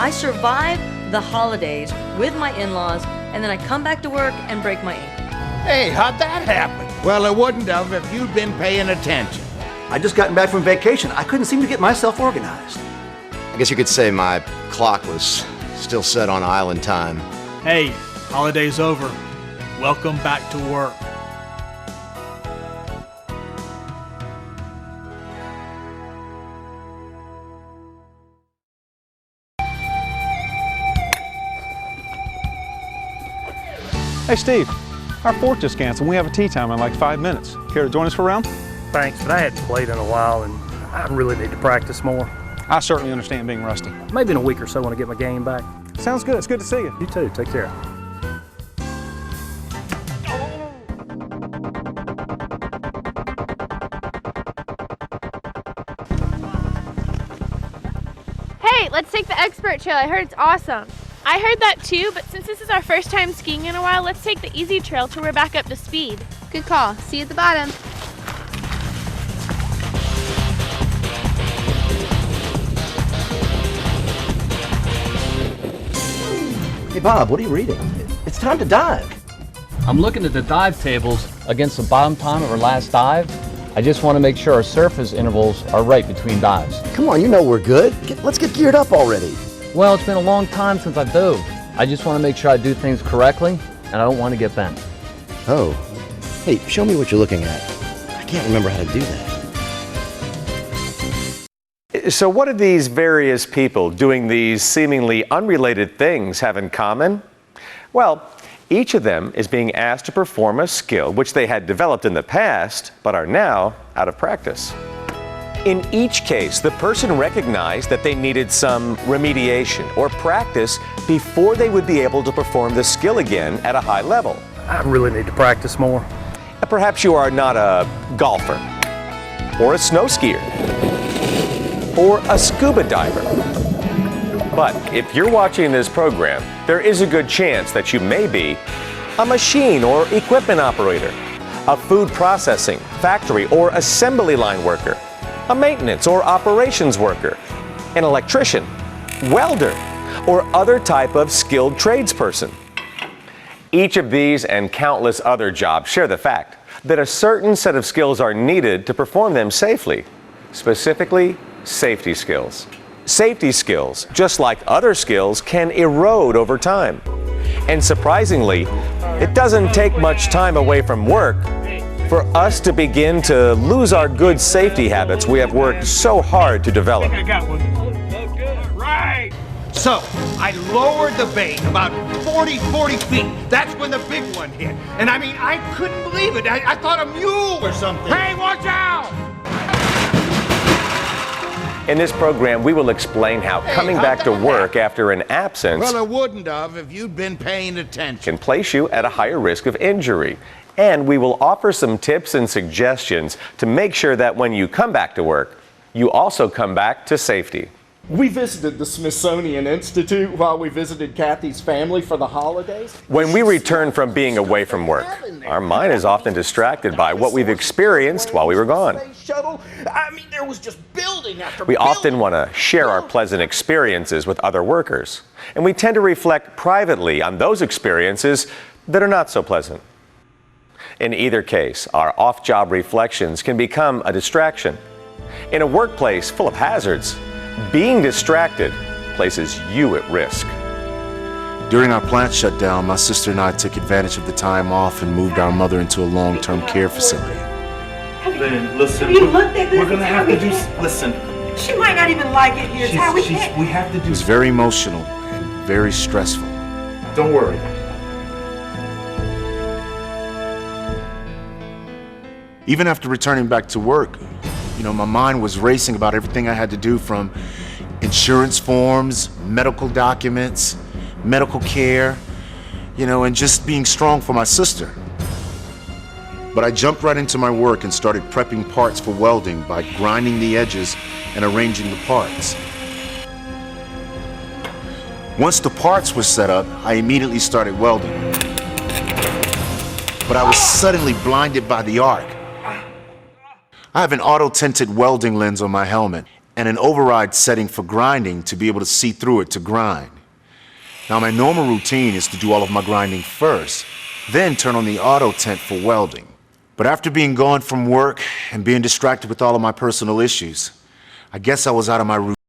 I survive the holidays with my in-laws, and then I come back to work and break my ankle. Hey, how'd that happen? Well, it wouldn't have if you'd been paying attention. I just gotten back from vacation. I couldn't seem to get myself organized. I guess you could say my clock was still set on island time. Hey, holiday's over. Welcome back to work. Hey Steve, our fort just canceled. We have a tea time in like 5 minutes. Care to join us for a round? Thanks, but I hadn't played in a while and I really need to practice more. I certainly understand being rusty. Maybe in a week or so when I get my game back. Sounds good. It's good to see you. You too. Take care. Hey, let's take the expert trail. I heard it's awesome. I heard that too, but since this is our first time skiing in a while, let's take the easy trail till we're back up to speed. Good call. See you at the bottom. Hey, Bob, what are you reading? It's time to dive. I'm looking at the dive tables against the bottom time of our last dive. I just want to make sure our surface intervals are right between dives. Come on, you know we're good. Let's get geared up already. Well, it's been a long time since I've dove. I just want to make sure I do things correctly, and I don't want to get bent. Oh. Hey, show me what you're looking at. I can't remember how to do that. So what do these various people doing these seemingly unrelated things have in common? Well, each of them is being asked to perform a skill which they had developed in the past, but are now out of practice. In each case, the person recognized that they needed some remediation or practice before they would be able to perform the skill again at a high level. I really need to practice more. Perhaps you are not a golfer, or a snow skier, or a scuba diver. But if you're watching this program, there is a good chance that you may be a machine or equipment operator, a food processing, factory, or assembly line worker, a maintenance or operations worker, an electrician, welder, or other type of skilled tradesperson. Each of these and countless other jobs share the fact that a certain set of skills are needed to perform them safely, specifically safety skills. Safety skills, just like other skills, can erode over time. And surprisingly, it doesn't take much time away from work for us to begin to lose our good safety habits we have worked so hard to develop. I got one. Right. So, I lowered the bait about 40 feet. That's when the big one hit. And I mean, I couldn't believe it. I thought a mule or something. Hey, watch out! In this program, we will explain how coming back to work after an absence Well, it wouldn't have if you'd been paying attention. can place you at a higher risk of injury. And we will offer some tips and suggestions to make sure that when you come back to work, you also come back to safety. We visited the Smithsonian Institute while we visited Kathy's family for the holidays. When we return from being away from work, our mind is often distracted by what we've experienced while we were gone. Shuttle. I mean, there was just building after We building. often want to share our pleasant experiences with other workers, and we tend to reflect privately on those experiences that are not so pleasant. In either case, our off-job reflections can become a distraction. In a workplace full of hazards, being distracted places you at risk. During our plant shutdown, my sister and I took advantage of the time off and moved our mother into a long-term care facility. Lynn, listen. Have you looked at this? We're gonna have to do. Listen. She might not even like it here. Ty. We have to do. It was very emotional and very stressful. Don't worry. Even after returning back to work, my mind was racing about everything I had to do, from insurance forms, medical documents, medical care, and just being strong for my sister. But I jumped right into my work and started prepping parts for welding by grinding the edges and arranging the parts. Once the parts were set up, I immediately started welding. But I was suddenly blinded by the arc. I have an auto-tinted welding lens on my helmet, and an override setting for grinding to be able to see through it to grind. Now, my normal routine is to do all of my grinding first, then turn on the auto tent for welding. But after being gone from work and being distracted with all of my personal issues, I guess I was out of my routine.